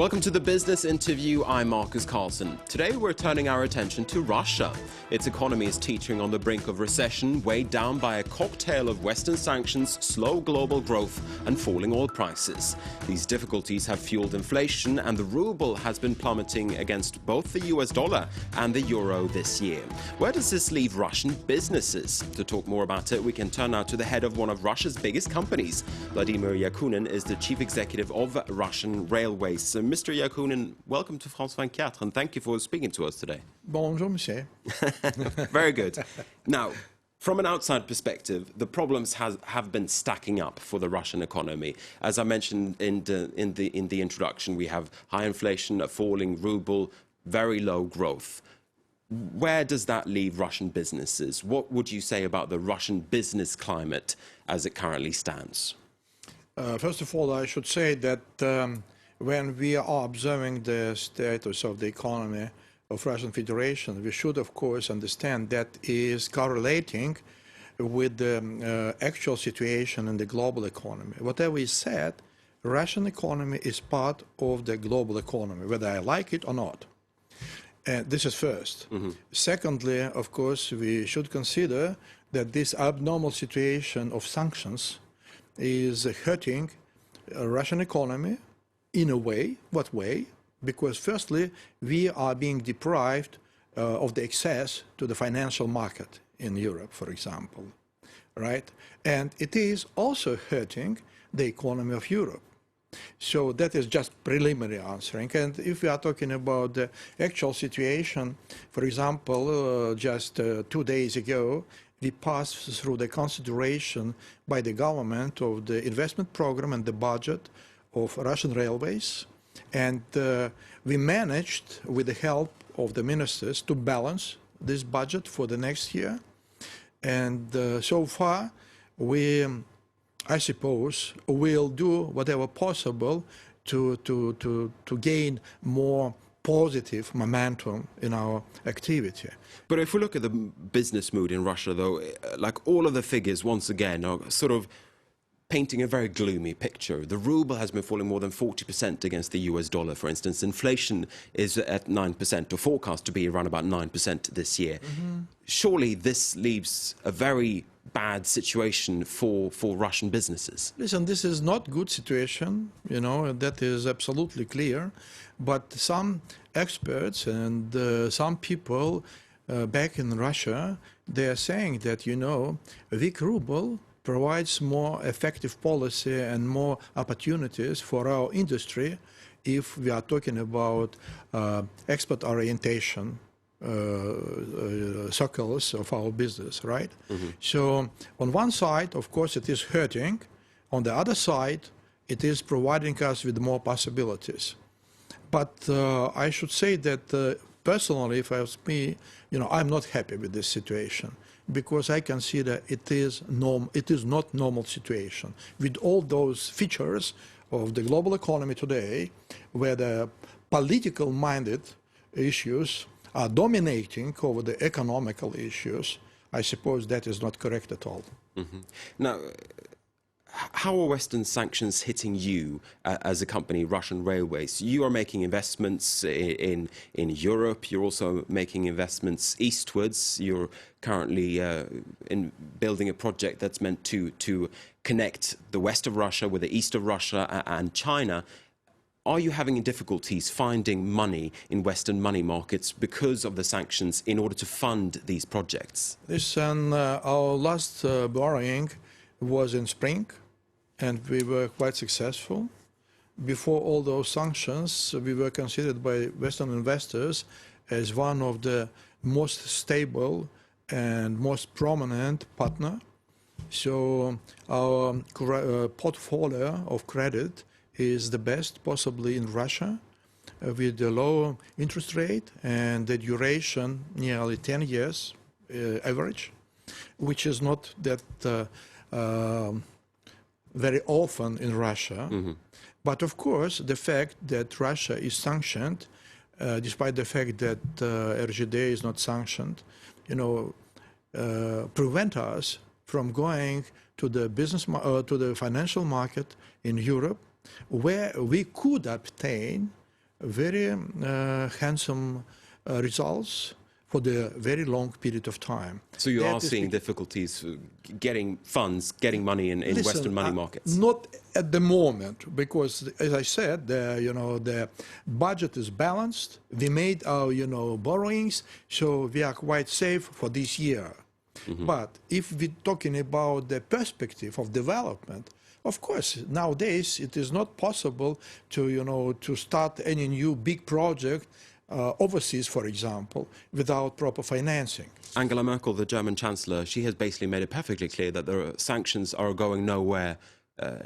Welcome to the Business Interview. I'm Marcus Carlson. Today we're turning our attention to Russia. Its economy is teetering on the brink of recession, weighed down by a cocktail of Western sanctions, slow global growth and falling oil prices. These difficulties have fueled inflation, and the ruble has been plummeting against both the US dollar and the euro this year. Where does this leave Russian businesses? To talk more about it, we can turn now to the head of one of Russia's biggest companies. Vladimir Yakunin is the chief executive of Russian Railways. So, Mr. Yakunin, welcome to France 24, and thank you for speaking to us today. Bonjour, monsieur. Very good. Now, from an outside perspective, the problems have been stacking up for the Russian economy. As I mentioned in the introduction, we have high inflation, a falling ruble, very low growth. Where does that leave Russian businesses? What would you say about the Russian business climate as it currently stands? First of all, I should say that when we are observing the status of the economy of Russian Federation, we should, of course, understand that is correlating with the actual situation in the global economy. Whatever is said, Russian economy is part of the global economy, whether I like it or not. This is first. Secondly, of course, we should consider that this abnormal situation of sanctions is hurting Russian economy in a way. What way? Because firstly, we are being deprived of the access to the financial market in Europe, for example, right? And it is also hurting the economy of Europe. So that is just preliminary answering. And if we are talking about the actual situation, for example, just 2 days ago, we passed through the consideration by the government of the investment program and the budget of Russian Railways. And we managed, with the help of the ministers, to balance this budget for the next year. And so far, we, I suppose, will do whatever possible to gain more positive momentum in our activity. But if we look at the business mood in Russia, though, like all of the figures, once again, are sort of painting a very gloomy picture. The ruble has been falling more than 40% against the US dollar, for instance. Inflation is at 9%, or forecast to be around about 9% this year. Surely this leaves a very bad situation for Russian businesses. Listen, this is not good situation, you know, that is absolutely clear. But some experts and some people back in Russia, they are saying that, you know, a weak ruble provides more effective policy and more opportunities for our industry if we are talking about export orientation circles of our business, right? So on one side, of course, it is hurting. On the other side, it is providing us with more possibilities. But I should say that personally, if I ask me, you know, I'm not happy with this situation, because I consider it is not normal situation with all those features of the global economy today, where the political-minded issues are dominating over the economical issues. I suppose that is not correct at all. Now, how are Western sanctions hitting you as a company, Russian Railways? You are making investments in Europe. You're also making investments eastwards. You're currently in building a project that's meant to connect the west of Russia with the east of Russia and China. Are you having difficulties finding money in Western money markets because of the sanctions in order to fund these projects? Listen, our last borrowing was in spring, and we were quite successful. Before all those sanctions, we were considered by Western investors as one of the most stable and most prominent partner. So our portfolio of credit is the best possibly in Russia, with the low interest rate and the duration nearly 10 years average, which is not that very often in Russia. But of course, the fact that Russia is sanctioned, despite the fact that RGD is not sanctioned, you know, prevent us from going to the to the financial market in Europe, where we could obtain very handsome results for the very long period of time. So you are seeing difficulties getting funds, getting money in Western money markets? Not at the moment, because as I said, the budget is balanced. We made our borrowings, so we are quite safe for this year. But if we're talking about the perspective of development, of course, nowadays it is not possible to start any new big project overseas, for example, without proper financing. Angela Merkel, the German Chancellor, she has basically made it perfectly clear that the sanctions are going nowhere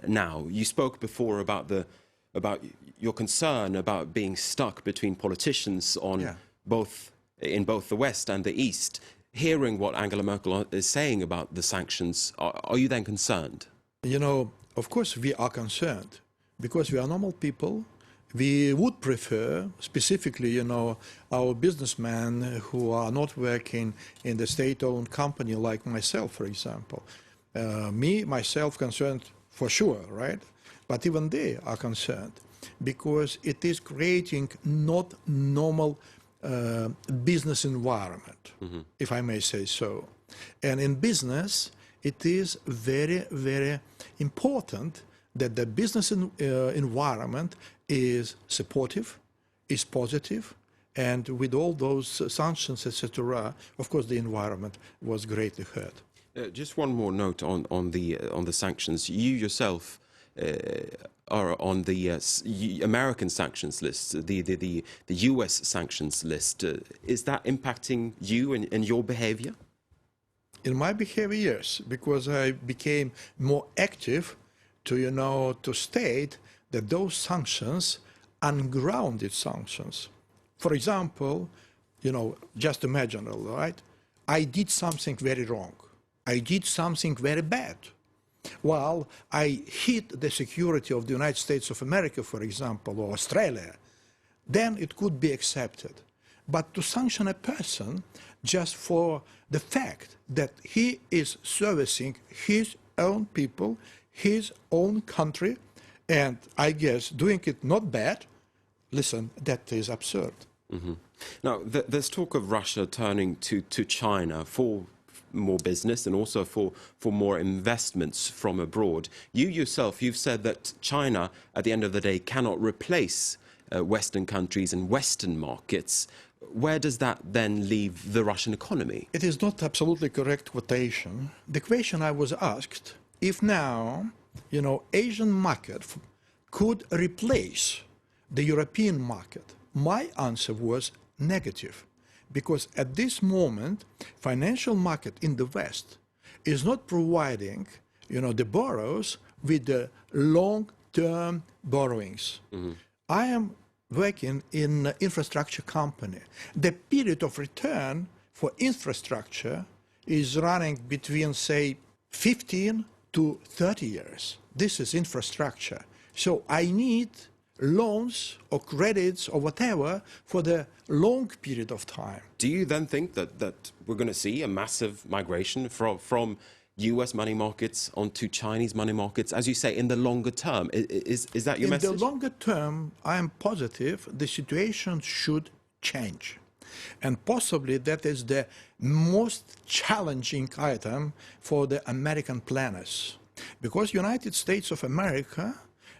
now. You spoke before about your concern about being stuck between politicians on both the West and the East. Hearing what Angela Merkel is saying about the sanctions, are you then concerned? Of course we are concerned, because we are normal people. We would prefer, specifically, our businessmen who are not working in the state-owned company like myself, for example. Myself concerned for sure, right? But even they are concerned, because it is creating not normal business environment, if I may say so. And in business, it is very, very important that the business environment is supportive, is positive, and with all those sanctions, etc., of course, the environment was greatly hurt. Just one more note on the sanctions. You yourself are on the American sanctions list, the U.S. sanctions list. Is that impacting you and your behavior? In my behavior, yes, because I became more active to state that those sanctions, ungrounded sanctions. For example, just imagine, all right, I did something very wrong. I did something very bad. Well, I hit the security of the United States of America, for example, or Australia, then it could be accepted. But to sanction a person just for the fact that he is servicing his own people, his own country, and I guess doing it not bad, listen, that is absurd. Now, there's talk of Russia turning to China for more business and also for more investments from abroad. You yourself, you've said that China, at the end of the day, cannot replace Western countries and Western markets. Where does that then leave the Russian economy? It is not absolutely correct quotation. The question I was asked, if now, Asian market could replace the European market, my answer was negative. Because at this moment, financial market in the West is not providing, the borrowers with the long-term borrowings. I am working in an infrastructure company. The period of return for infrastructure is running between, say, 15 to 30 years. This is infrastructure. So I need loans or credits or whatever for the long period of time. Do you then think that we're going to see a massive migration from US money markets onto Chinese money markets, as you say, in the longer term? Is that your message? In the longer term, I am positive the situation should change. And possibly that is the most challenging item for the American planners. Because United States of America,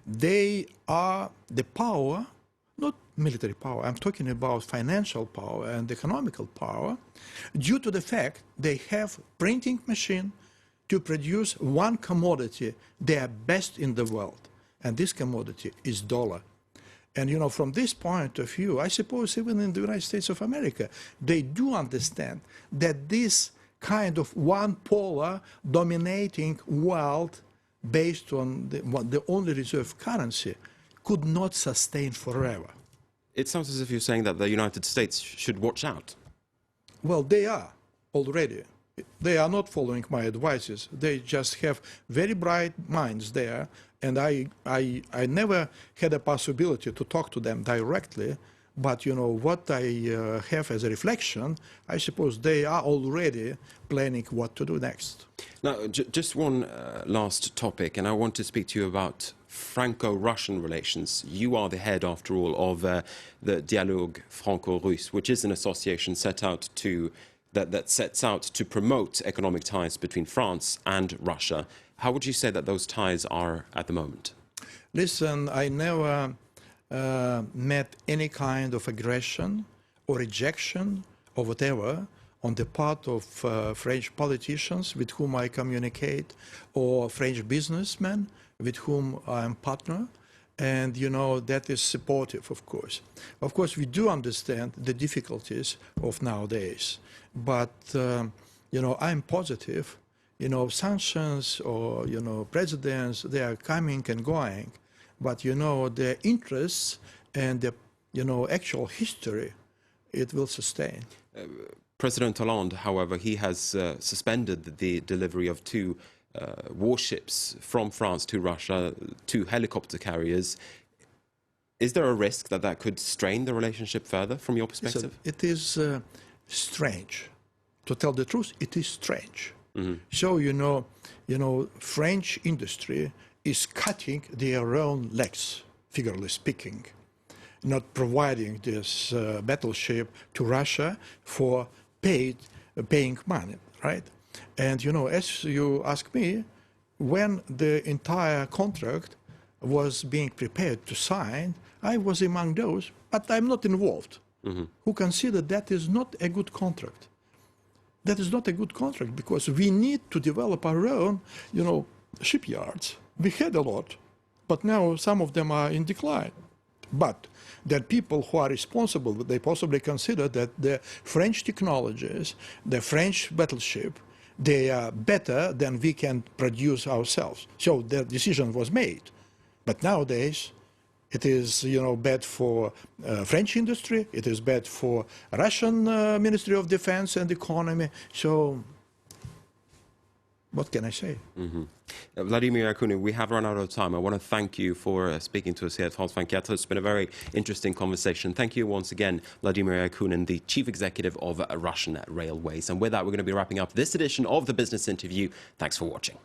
they are the power, not military power, I'm talking about financial power and economical power, due to the fact they have printing machine to produce one commodity they are best in the world. And this commodity is dollar. And from this point of view, I suppose even in the United States of America, they do understand that this kind of one polar dominating world based on the only reserve currency could not sustain forever. It sounds as if you're saying that the United States should watch out. Well, they are already. They are not following my advices. They just have very bright minds there, and I never had a possibility to talk to them directly, But, you know, what I have as a reflection, I suppose they are already planning what to do next. Now, just one last topic, and I want to speak to you about Franco-Russian relations. You are the head, after all, of the Dialogue Franco-Russe, which is an association that sets out to promote economic ties between France and Russia. How would you say that those ties are at the moment? Listen, I never met any kind of aggression or rejection or whatever on the part of French politicians with whom I communicate, or French businessmen with whom I am partner. And, you know, that is supportive, of course. Of course, we do understand the difficulties of nowadays. But, you know, I'm positive. You know, sanctions or, you know, presidents, they are coming and going. But, you know, their interests and the, you know, actual history, it will sustain. President Hollande, however, he has suspended the delivery of two warships from France to Russia, two helicopter carriers. Is there a risk that that could strain the relationship further from your perspective? It is strange. To tell the truth, it is strange. Mm-hmm. So, you know, French industry is cutting their own legs, figuratively speaking, not providing this battleship to Russia for paying money, right? And, you know, as you ask me, when the entire contract was being prepared to sign, I was among those, but I'm not involved, who consider that is not a good contract. That is not a good contract because we need to develop our own, you know, shipyards. We had a lot, but now some of them are in decline. But there are people who are responsible, they possibly consider that the French technologies, the French battleship, they are better than we can produce ourselves. So the decision was made. But nowadays, it is, you know, bad for French industry, it is bad for Russian Ministry of Defense and Economy. So what can I say? Vladimir Yakunin, we have run out of time. I want to thank you for speaking to us here at France 24. It's been a very interesting conversation. Thank you once again, Vladimir Yakunin, the Chief Executive of Russian Railways. And with that, we're going to be wrapping up this edition of the Business Interview. Thanks for watching.